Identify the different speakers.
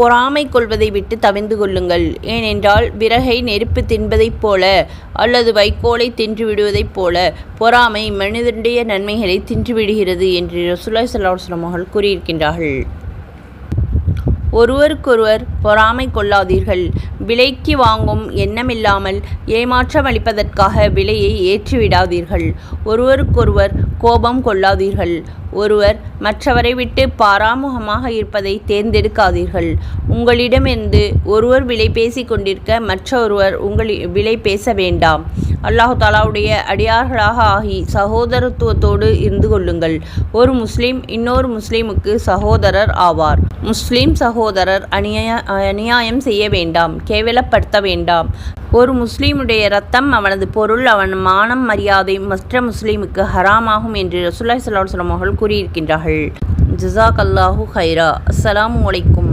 Speaker 1: பொறாமை கொள்வதை விட்டு தவிர்ந்து கொள்ளுங்கள். ஏனென்றால் விறகை நெருப்பு தின்பதைப் போல அல்லது வைக்கோலை தின்று விடுவதைப் போல பொறாமை மனிதனுடைய நன்மைகளை தின்றுவிடுகிறது என்று ரசூலுல்லாஹி ஸல்லல்லாஹு அலைஹி வஸல்லம் அவர்கள் கூறியிருக்கின்றார்கள். ஒருவருக்கொருவர் பொறாமை கொள்ளாதீர்கள். விலைக்கு வாங்கும் எண்ணமில்லாமல் ஏமாற்றம் அளிப்பதற்காக விலையை ஏற்றிவிடாதீர்கள். ஒருவருக்கொருவர் கோபம் கொள்ளாதீர்கள். ஒருவர் மற்றவரை விட்டு பாராமுகமாக இருப்பதை தேர்ந்தெடுக்காதீர்கள். உங்களிடமிருந்து ஒருவர் விலை பேசிக் கொண்டிருக்க மற்றொருவர் விலை பேச வேண்டாம். அல்லாஹு தாலாவுடைய அடியார்களாக ஆகி சகோதரத்துவத்தோடு இருந்து கொள்ளுங்கள். ஒரு முஸ்லிம் இன்னொரு முஸ்லிமுக்கு சகோதரர் ஆவார். முஸ்லிம் சகோதரர் அநியாயம் செய்ய வேண்டாம், கேவலப்படுத்த வேண்டாம். ஒரு முஸ்லிமுடைய இரத்தம், அவனது பொருள், அவன் மானம், மரியாதை மற்ற முஸ்லிமுக்கு ஹராமாகும் என்று ரசூலுல்லாஹி ஸல்லல்லாஹு அலைஹி வஸல்லம் அவர்கள் கூறியிருக்கின்றார்கள். ஜஸாக்கல்லாஹு ஹைரா. அஸ்ஸலாமு அலைக்கும்.